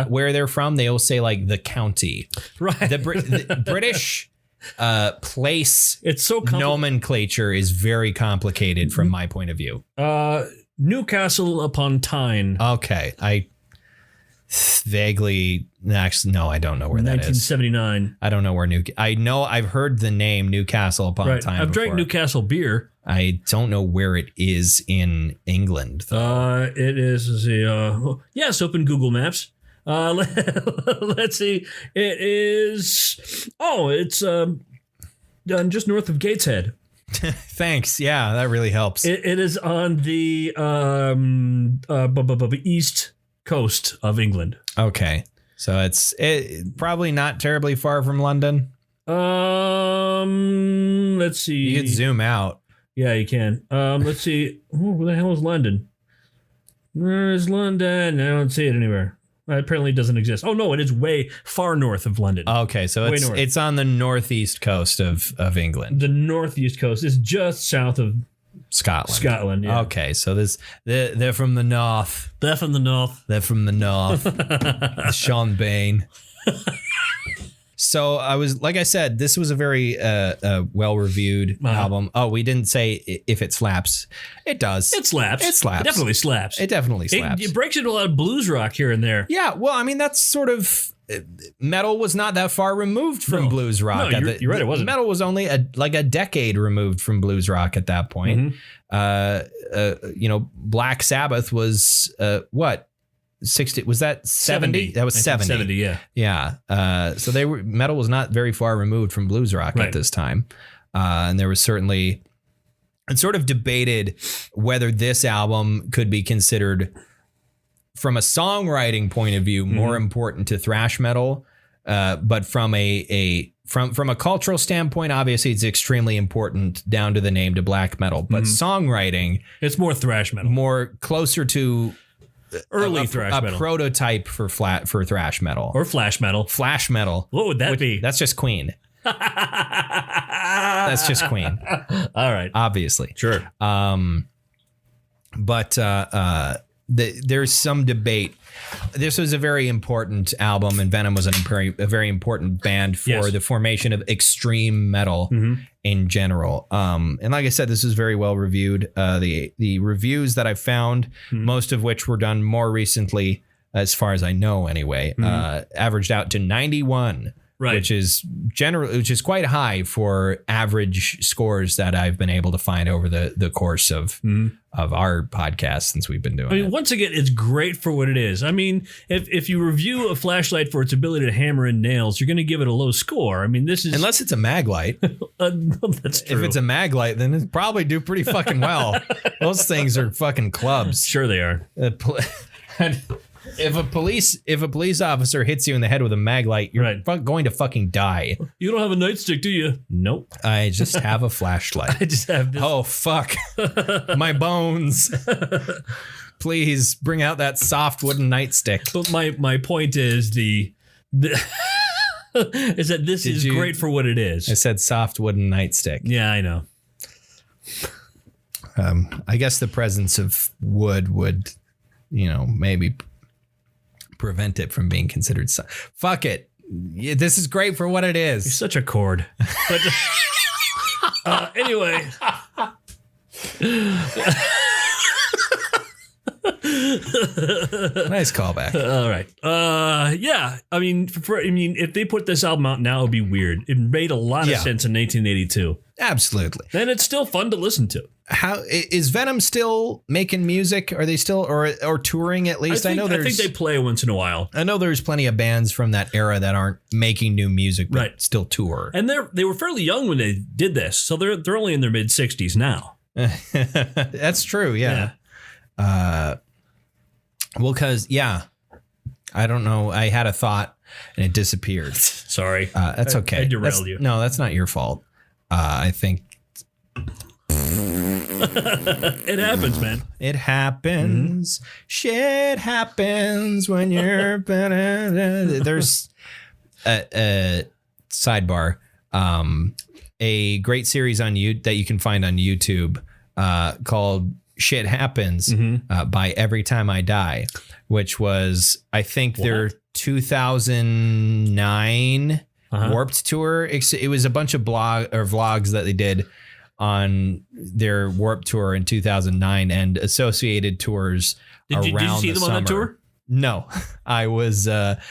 where they're from, they'll say like the county. Right. The British place It's so nomenclature is very complicated from my point of view. Newcastle upon Tyne. Okay. I vaguely actually no, I don't know where that is. 1979. I don't know where I know I've heard the name Newcastle upon Tyne. I've drank Newcastle beer. I don't know where it is in England though. It is yes, open Google Maps. Let's see. It is it's just north of Gateshead. Thanks. Yeah, that really helps. It is on the east coast of England. Okay. So it's probably not terribly far from London. Let's see. You could zoom out. Yeah, you can. Let's see. Where the hell is London? Where is London? I don't see it anywhere. Apparently it doesn't exist. Oh no, it is way far north of London. Okay, so it's on the northeast coast of England. The northeast coast is just south of Scotland. Yeah. Okay, so they're from the north. They're from the north. They're from the north. Sean Bain. So like I said, this was a very well-reviewed album. Oh, we didn't say if it slaps. It does. It slaps. It slaps. It definitely slaps. It definitely slaps. It breaks into a lot of blues rock here and there. Yeah, well, I mean, that's sort of... Metal was not that far removed from blues rock. No, you're right, it wasn't. Metal was only a decade removed from blues rock at that point. Mm-hmm. Black Sabbath was what? 60 was that 70? That was 70. 70, yeah. Yeah. So metal was not very far removed from blues rock at this time. And there was certainly it sort of debated whether this album could be considered from a songwriting point of view more important to thrash metal. But from from a cultural standpoint, obviously it's extremely important down to the name to black metal, but songwriting, it's more thrash metal, more closer to early thrash metal, a prototype for thrash metal or flash metal. Flash metal. What would that be? That's just Queen. That's just Queen. All right, obviously, sure. There's some debate. This was a very important album, and Venom was a very important band for the formation of extreme metal in general. And like I said, this is very well reviewed. The reviews that I found, most of which were done more recently, as far as I know anyway, averaged out to 91. Right. Which is quite high for average scores that I've been able to find over the course of our podcast since we've been doing it. I mean, once again, it's great for what it is. I mean, if you review a flashlight for its ability to hammer in nails, you're going to give it a low score. I mean, this is... Unless it's a mag light. That's true. If it's a mag light, then it'll probably do pretty fucking well. Those things are fucking clubs. Sure they are. If a police officer hits you in the head with a mag light, you're going to fucking die. You don't have a nightstick, do you? Nope. I just have a flashlight. I just have this. Oh, fuck. My bones. Please bring out that soft wooden nightstick. But my point is is that this is great for what it is. I said soft wooden nightstick. Yeah, I know. I guess the presence of wood would, maybe prevent it from being considered. Fuck it. This is great for what it is. You're such a cord. But anyway. Nice callback. All right. Yeah. I mean, if they put this album out now, it'd be weird. It made a lot of sense in 1982. Absolutely. And it's still fun to listen to. How is Venom still making music? Are they still or touring at least? I think they play once in a while. I know there's plenty of bands from that era that aren't making new music, but still tour. And they were fairly young when they did this, so they're only in their mid 60s now. That's true. Yeah. Well, because I don't know. I had a thought and it disappeared. Sorry. That's okay. I derailed you. No, that's not your fault. I think. It happens, man. It happens. Shit happens when you're. There's a sidebar. A great series on that you can find on YouTube called Shit Happens by Every Time I Die, which was, I think, their 2009 Warped Tour. It was a bunch of vlogs that they did on their Warped Tour in 2009 and associated tours around the summer. Did you see them on that tour? No, I would have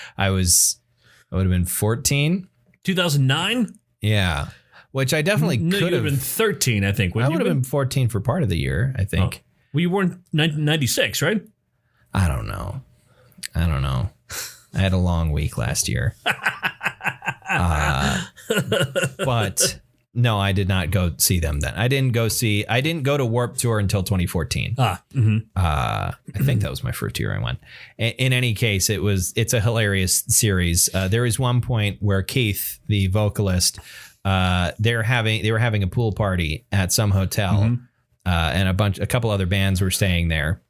been 14. 2009? Yeah. Which I definitely could have been 13, I think. I would have been 14 for part of the year, I think. Oh. Well, you were in 96, right? I don't know. I had a long week last year. But no, I did not go see them then. I didn't go to Warped Tour until 2014. I think that was my first year I went. In any case, it's a hilarious series. There is one point where Keith, the vocalist, they were having a pool party at some hotel, and a couple other bands were staying there.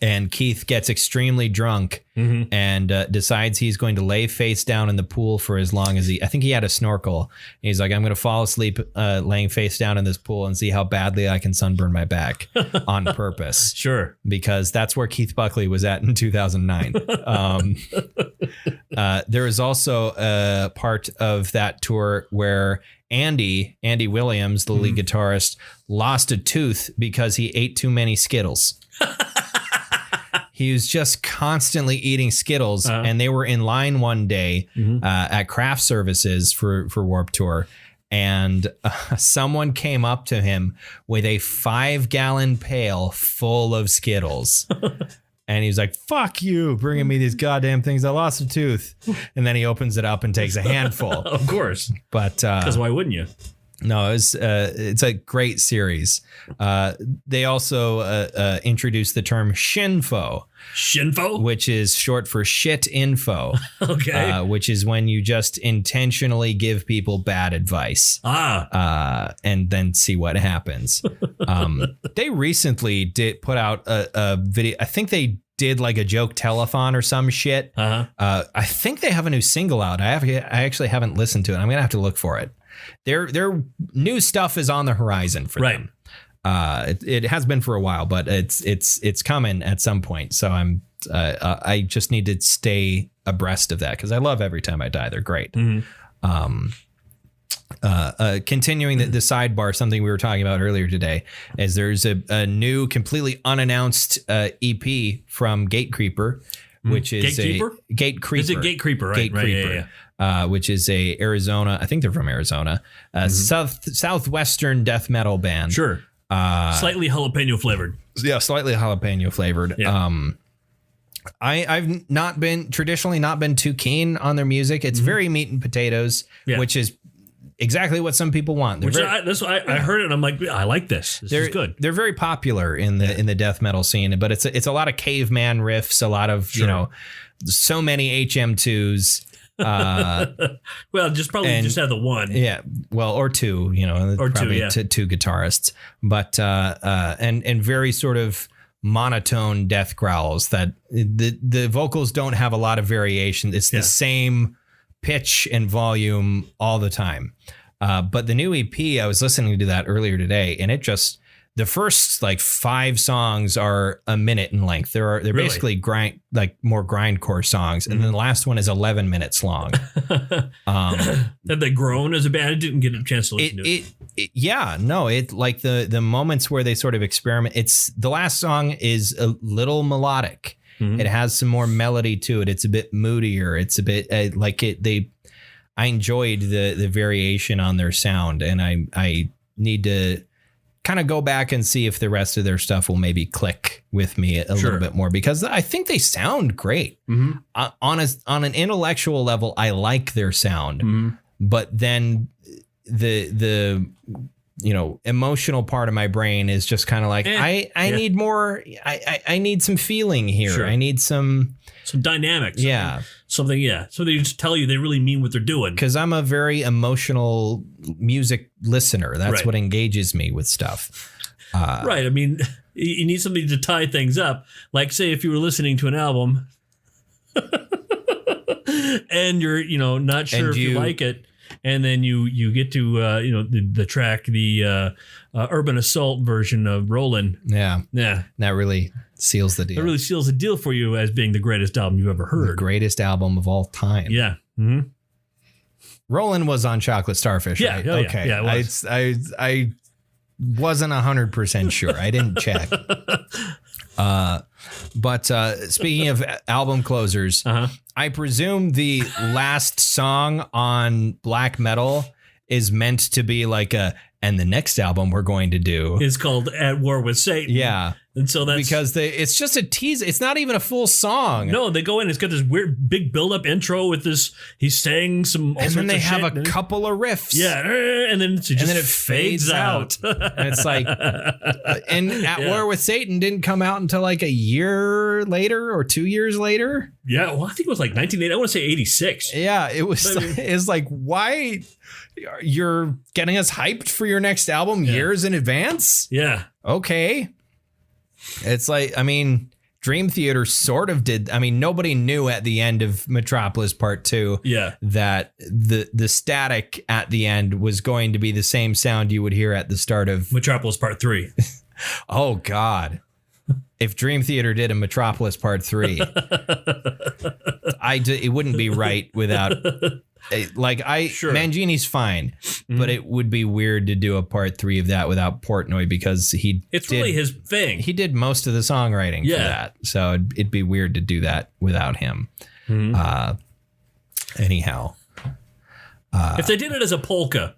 And Keith gets extremely drunk and decides he's going to lay face down in the pool for as long as I think he had a snorkel. He's like, I'm going to fall asleep laying face down in this pool and see how badly I can sunburn my back on purpose. Sure. Because that's where Keith Buckley was at in 2009. There is also a part of that tour where Andy Williams, the lead guitarist, lost a tooth because he ate too many Skittles. He was just constantly eating Skittles, and they were in line one day at craft services for Warped Tour, and someone came up to him with a 5-gallon pail full of Skittles. And he was like, fuck you, bringing me these goddamn things. I lost a tooth. And then he opens it up and takes a handful. Of course. But because why wouldn't you? No, it's a great series. They also introduced the term shinfo. Shinfo? Which is short for shit info. Okay. Which is when you just intentionally give people bad advice. And then see what happens. They recently put out a video. I think they did like a joke telethon or some shit. I think they have a new single out. I actually haven't listened to it. I'm going to have to look for it. Their new stuff is on the horizon for them. It has been for a while, but it's coming at some point. So I just need to stay abreast of that because I love Every Time I Die. They're great. Continuing the sidebar, something we were talking about earlier today, is there's a new completely unannounced EP from Gatecreeper, which is Gatecreeper. Is it Gatecreeper? Right. Gatecreeper. Yeah. Which is a Arizona, I think they're from Arizona, southwestern death metal band. Sure. Slightly jalapeno flavored. Yeah, slightly jalapeno flavored. Yeah. I've traditionally not been too keen on their music. It's very meat and potatoes, which is exactly what some people want. I heard it and I'm like, I like this. This is good. They're very popular in the death metal scene, but it's a lot of caveman riffs, a lot of, so many HM2s. Well, just have the one. Yeah. Well, or two, or probably two guitarists, but and very sort of monotone death growls that the vocals don't have a lot of variation. It's the same pitch and volume all the time. But the new EP, I was listening to that earlier today, and the first like 5 songs are a minute in length. They're really? Basically more grindcore songs, and then the last one is 11 minutes long. Have they grown as a band? I didn't get a chance to listen to it. Like the moments where they sort of experiment. The last song is a little melodic. It has some more melody to it. It's a bit moodier. It's a bit I enjoyed the variation on their sound, and I need to kind of go back and see if the rest of their stuff will maybe click with me a little bit more, because I think they sound great. On an intellectual level, I like their sound, but then the emotional part of my brain is just kind of like, I need more. I need some feeling here. I need some dynamics. Something they just tell you they really mean what they're doing. Because I'm a very emotional music listener. That's what engages me with stuff. Right. I mean, you need something to tie things up. Like, say, if you were listening to an album and you're, not sure if you like it, and then you get to, the track, the Urban Assault version of Rollin'. Yeah. That really seals the deal. It really seals the deal for you as being the greatest album you've ever heard. The greatest album of all time. Yeah. Mm-hmm. Rollin' was on Chocolate Starfish, right? Oh, okay. Yeah, it was. I wasn't 100% sure. I didn't check. But speaking of album closers, I presume the last song on Black Metal is meant to be like and the next album we're going to do is called At War with Satan. Yeah. And so that's because it's just a tease. It's not even a full song. No, they go in. It's got this weird big build-up intro with this. He's saying some. And then they have a couple of riffs. Yeah, and then it fades out. And it's like, and At War with Satan didn't come out until like a year later or 2 years later. Yeah, well, I think it was like 1980. I want to say 86. Yeah, it was. It's like, why you're getting us hyped for your next album years in advance? Yeah. Okay. It's like, I mean, Dream Theater sort of did. I mean, nobody knew at the end of Metropolis Part 2 that the static at the end was going to be the same sound you would hear at the start of Metropolis Part 3. Oh, God. If Dream Theater did a Metropolis Part 3, it wouldn't be right without... Mangini's fine, but it would be weird to do a part 3 of that without Portnoy because it's really his thing. He did most of the songwriting for that, so it'd be weird to do that without him. Anyhow, if they did it as a polka,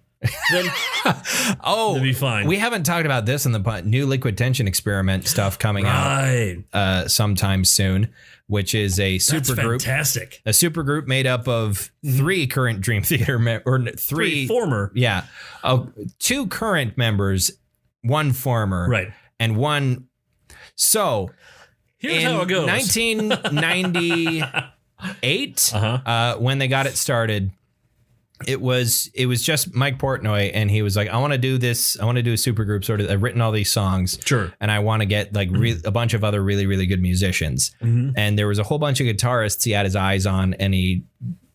then it'd be fine. We haven't talked about this in the new Liquid Tension Experiment stuff coming out sometime soon, which is a supergroup. Fantastic. A supergroup made up of 3 current Dream Theater or 3 former. Yeah. 2 current members, 1 former. Right. And 1. So here's how it goes. 1998, when they got it started, it was just Mike Portnoy, and he was like, I want to do this. I want to do a supergroup sort of. I've written all these songs. Sure. And I want to get like a bunch of other really, really good musicians. And there was a whole bunch of guitarists he had his eyes on, and he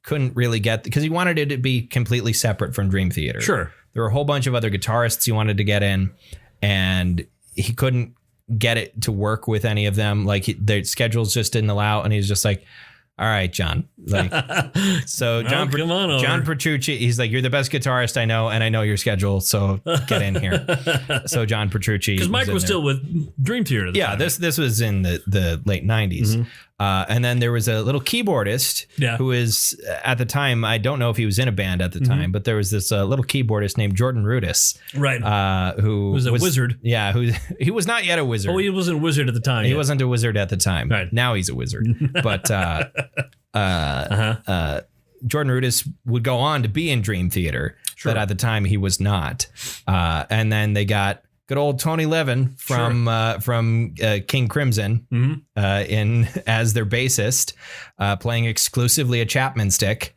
couldn't really get, because he wanted it to be completely separate from Dream Theater. Sure. There were a whole bunch of other guitarists he wanted to get in, and he couldn't get it to work with any of them. Like their schedules just didn't allow. And he was just like, all right, John. Like, so John Petrucci, he's like, you're the best guitarist I know, and I know your schedule, so get in here. So John Petrucci, because Mike was still with Dream Theater at the time. This was in the late 90s. And then there was a little keyboardist who is, at the time, I don't know if he was in a band at the time, but there was this little keyboardist named Jordan Rudess. Right. Who was a wizard. Yeah. He was not yet a wizard. Oh, he wasn't a wizard at the time. He wasn't a wizard at the time. Right. Now he's a wizard. But Jordan Rudess would go on to be in Dream Theater. Sure. But at the time he was not. And then they got good old Tony Levin from King Crimson in as their bassist, playing exclusively a Chapman stick,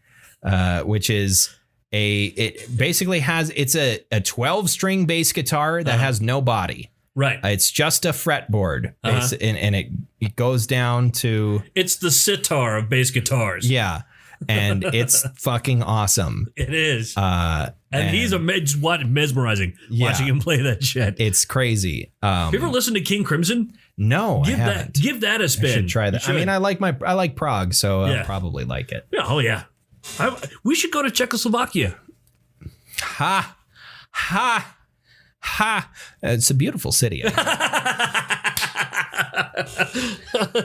which is it basically has it's a 12-string bass guitar that has no body. Right. It's just a fretboard, and it goes down to... It's the sitar of bass guitars. Yeah. And it's fucking awesome. It is. And he's mesmerizing watching him play that shit. It's crazy. You ever listen to King Crimson? No, I haven't. Give that a spin. I should try that. I mean, I like prog, so I'll probably like it. Yeah, oh yeah. We should go to Czechoslovakia. Ha. It's a beautiful city. All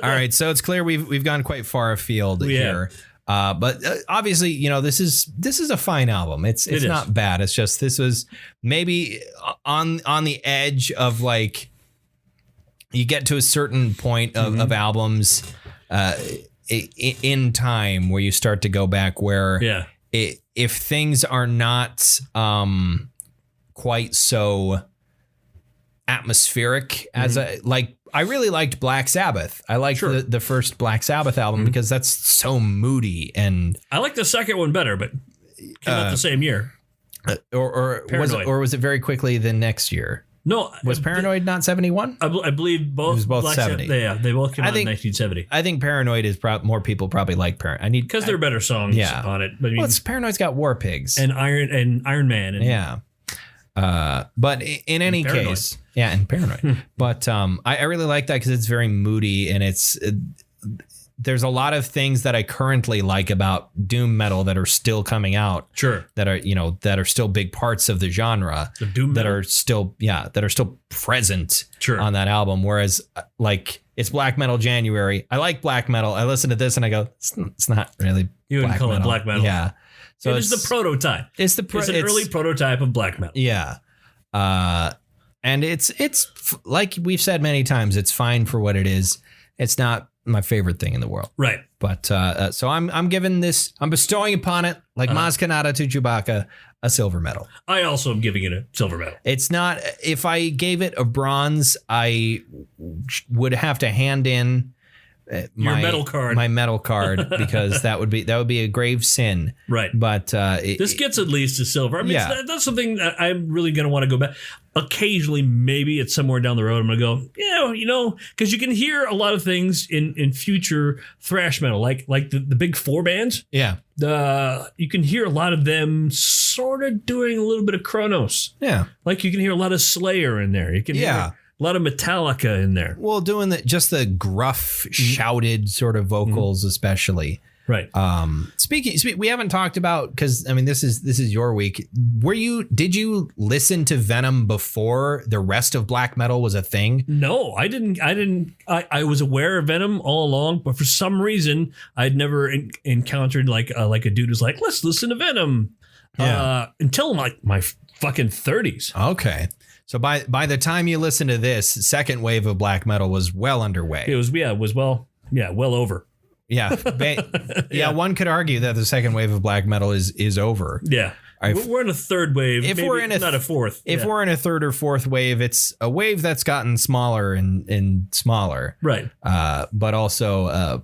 right, so it's clear we've gone quite far afield here. But obviously, this is a fine album. It's not bad. It's just this was maybe on the edge of like you get to a certain point of albums in time where you start to go back where if things are not quite so atmospheric as I really liked Black Sabbath. I liked the first Black Sabbath album because that's so moody, and I like the second one better, but came out the same year. Or was it very quickly the next year? No, Was Paranoid not 71? I believe both. It was both Black 70. They both came out in 1970. I think Paranoid is more people probably like Paranoid. Because there are better songs on it. But I mean, Paranoid's got War Pigs and Iron Man. And, yeah. But in any case, and Paranoid. But I really like that because it's very moody and there's a lot of things that I currently like about doom metal that are still coming out. Sure. That are still big parts of the genre. The doom metal? that are still present Sure. on that album. Whereas like it's Black Metal January. I like black metal. I listen to this and I go, it's not really. You wouldn't call it black metal. Yeah. So it's the prototype. It's an early prototype of black metal. Yeah. And it's like we've said many times, it's fine for what it is. It's not my favorite thing in the world. Right. But so I'm giving this, I'm bestowing upon it, like Maz Kanata to Chewbacca, a silver medal. I also am giving it a silver medal. It's not, if I gave it a bronze, I would have to hand in your metal card, my metal card, because that would be a grave sin. Right. But this gets at least a silver. I mean, that's something that I'm really going to want to go back. Occasionally, maybe it's somewhere down the road. I'm going to go, because you can hear a lot of things in future thrash metal, like the big four bands. Yeah. You can hear a lot of them sort of doing a little bit of Kronos. Yeah. Like you can hear a lot of Slayer in there. You can hear a lot of Metallica in there. Well, doing just the gruff, shouted sort of vocals, especially. Right. Speaking, we haven't talked about, because I mean, this is your week. Did you listen to Venom before the rest of black metal was a thing? No, I didn't. I was aware of Venom all along, but for some reason, I'd never encountered like a dude who's like, let's listen to Venom. Until like my fucking 30s. Okay. So by the time you listen to this, second wave of black metal was well underway. It was well over. Yeah. One could argue that the second wave of black metal is over. Yeah. We're in a third wave. If we're in not a fourth. If we're in a third or fourth wave, it's a wave that's gotten smaller and smaller. Right. But also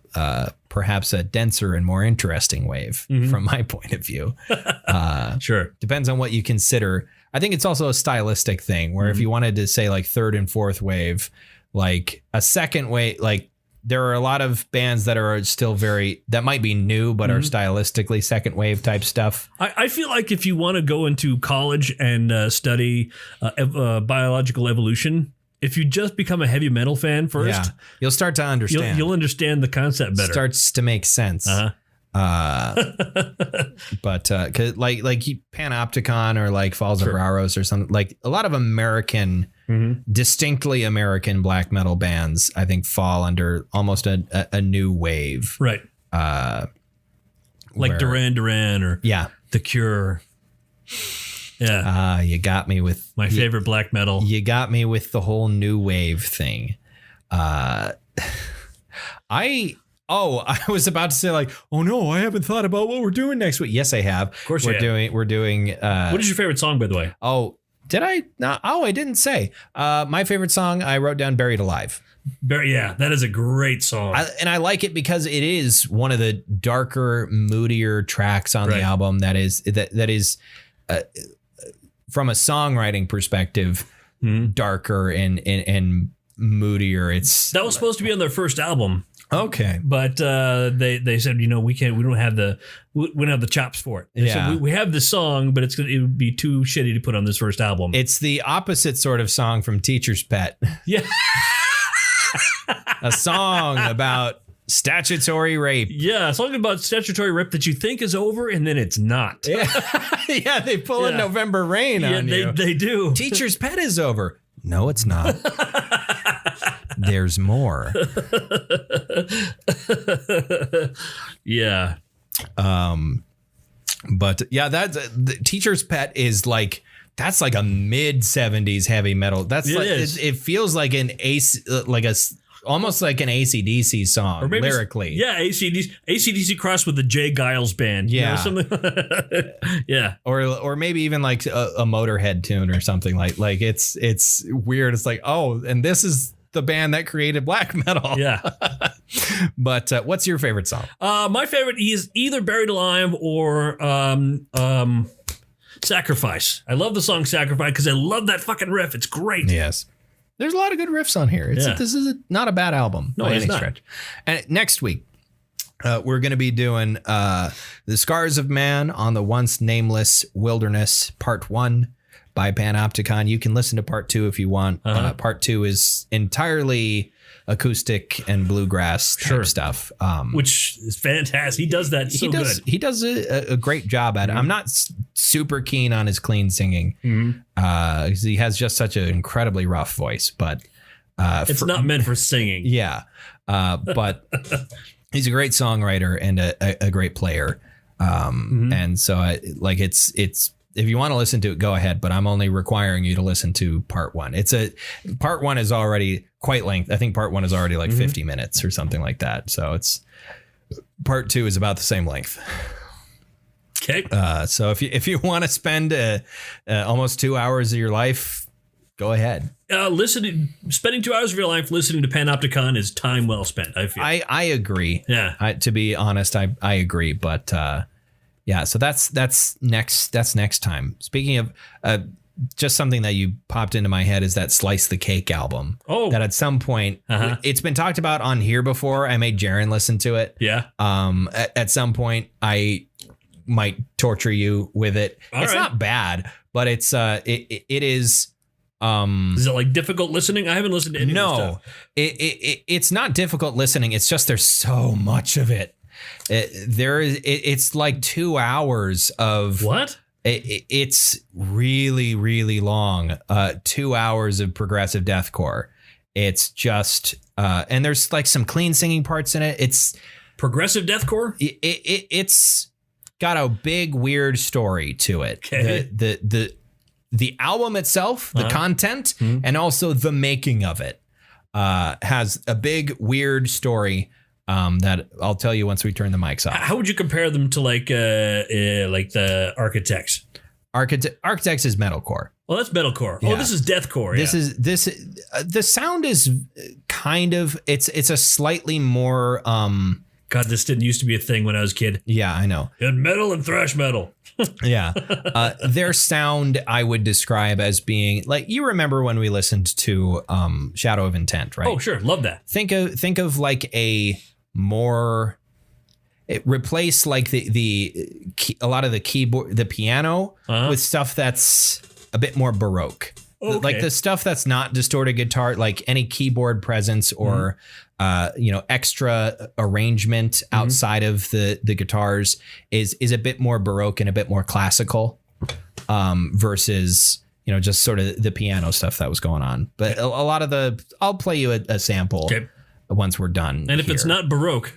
perhaps a denser and more interesting wave from my point of view. Sure. Depends on what you consider. I think it's also a stylistic thing where if you wanted to say like third and fourth wave, like a second wave, like there are a lot of bands that are still that might be new, but are stylistically second wave type stuff. I feel like if you want to go into college and study biological evolution, if you just become a heavy metal fan first, you'll start to understand. You'll understand the concept better. Starts to make sense. But cause like Panopticon or like Falls of Raros or something, like a lot of American, distinctly American black metal bands, I think fall under almost a new wave. Right. Like Duran or The Cure. Yeah. You got me with my favorite black metal. You got me with the whole new wave thing. I was about to say like, oh no, I haven't thought about what we're doing next week. Yes, I have. Of course we're doing. What is your favorite song, by the way? Oh, did I not? Oh, I didn't say. My favorite song, I wrote down Buried Alive. That is a great song. And I like it because it is one of the darker, moodier tracks on the album that is from a songwriting perspective, darker and moodier. That was supposed to be on their first album. Okay, but they said, we don't have the chops for it. They said, we have the song, but it would be too shitty to put on this first album. It's the opposite sort of song from Teacher's Pet. Yeah, a song about statutory rape. Yeah, a song about statutory rape that you think is over and then it's not. Yeah, they pull a November Rain on you. They do. Teacher's Pet is over. No, it's not. There's more. Yeah. But yeah, the Teacher's Pet is like, that's like a mid 70s heavy metal. That's it feels like almost like an AC/DC song, or maybe, lyrically. Yeah, AC/DC crossed with the Jay Giles band. Yeah. Something. Yeah. Or maybe even like a Motorhead tune or something like it's weird. It's like, oh, and this is the band that created black metal. Yeah. But what's your favorite song? My favorite is either Buried Alive or Sacrifice. I love the song Sacrifice because I love that fucking riff. It's great. Yes. There's a lot of good riffs on here. This is not a bad album by any stretch. And next week, we're going to be doing The Scars of Man on the Once Nameless Wilderness, Part 1 by Panopticon. You can listen to Part 2 if you want. Part 2 is entirely acoustic and bluegrass type stuff. Which is fantastic. He does that good. He does a great job at it. I'm not super keen on his clean singing. He has just such an incredibly rough voice, but it's not meant for singing. Yeah. But he's a great songwriter and a great player. And so it's if you want to listen to it, go ahead, but I'm only requiring you to listen to part 1. Part 1 is already quite length. I think part 1 is already like 50 minutes or something like that. So part 2 is about the same length. Okay. So if you want to spend almost 2 hours of your life, go ahead. Spending 2 hours of your life listening to Panopticon is time well spent, I feel. I agree. Yeah. To be honest, I agree. But yeah, so that's next time. Speaking of just something that you popped into my head is that Slice the Cake album. Oh. That at some point, it's been talked about on here before. I made Jaren listen to it. Yeah. At some point, I might torture you with it. It's not bad, but it is. Is it like difficult listening? I haven't listened to any of this stuff. It's not difficult listening. It's just there's so much of it. It's like 2 hours of what? It's really, really long. 2 hours of progressive deathcore. It's just and there's like some clean singing parts in it. It's progressive deathcore. It's got a big weird story to it. Okay. The album itself, the content, and also the making of it has a big weird story. That I'll tell you once we turn the mics off. How would you compare them to like the Architects? Architects is metalcore. Well, that's metalcore. Yeah. Oh, this is deathcore. The sound is kind of it's a slightly more God, this didn't used to be a thing when I was a kid. Yeah, I know. And metal and thrash metal. Yeah. Their sound I would describe as being like, you remember when we listened to Shadow of Intent, right? Oh, sure. Love that. Think of like a more replace like a lot of the keyboard, the piano with stuff that's a bit more Baroque. Okay. Like the stuff that's not distorted guitar, like any keyboard presence or extra arrangement outside of the guitars is a bit more Baroque and a bit more classical versus just sort of the piano stuff that was going on. But a lot of I'll play you a sample once we're done. And if it's not Baroque,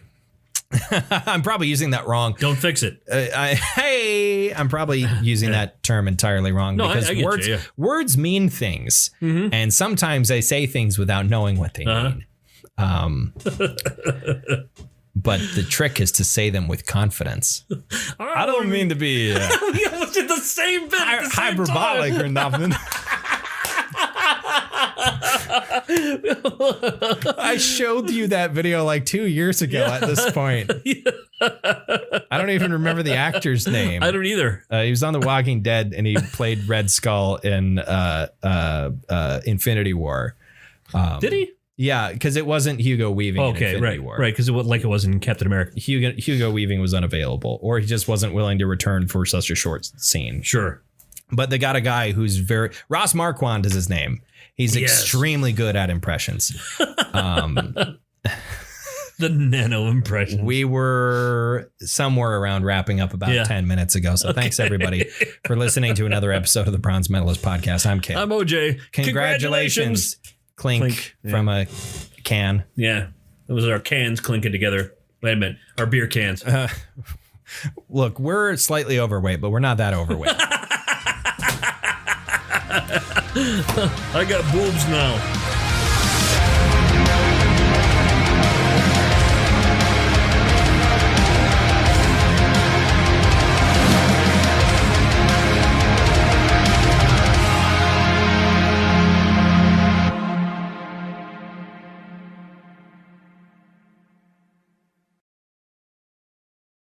I'm probably using that wrong. Don't fix it. I'm probably using that term entirely wrong because words mean things, and sometimes I say things without knowing what they mean. But the trick is to say them with confidence. I don't mean to be we almost did the same bit at the same hyperbolic time. or nothing. I showed you that video like 2 years ago at this point. I don't even remember the actor's name. I don't either. He was on The Walking Dead and he played Red Skull in Infinity War. Did he? Yeah, because it wasn't Hugo Weaving in Infinity War. Right, because it was in Captain America. Hugo Weaving was unavailable, or he just wasn't willing to return for such a short scene. Sure. But they got a guy who's Ross Marquand is his name. He's extremely good at impressions. The nano impression. We were somewhere around wrapping up about 10 minutes ago. So thanks everybody for listening to another episode of the Bronze Metalist Podcast. I'm Kale. I'm OJ. Congratulations. Clink from a can. Yeah. It was our cans clinking together. Wait a minute. Our beer cans. Look, we're slightly overweight, but we're not that overweight. I got boobs now.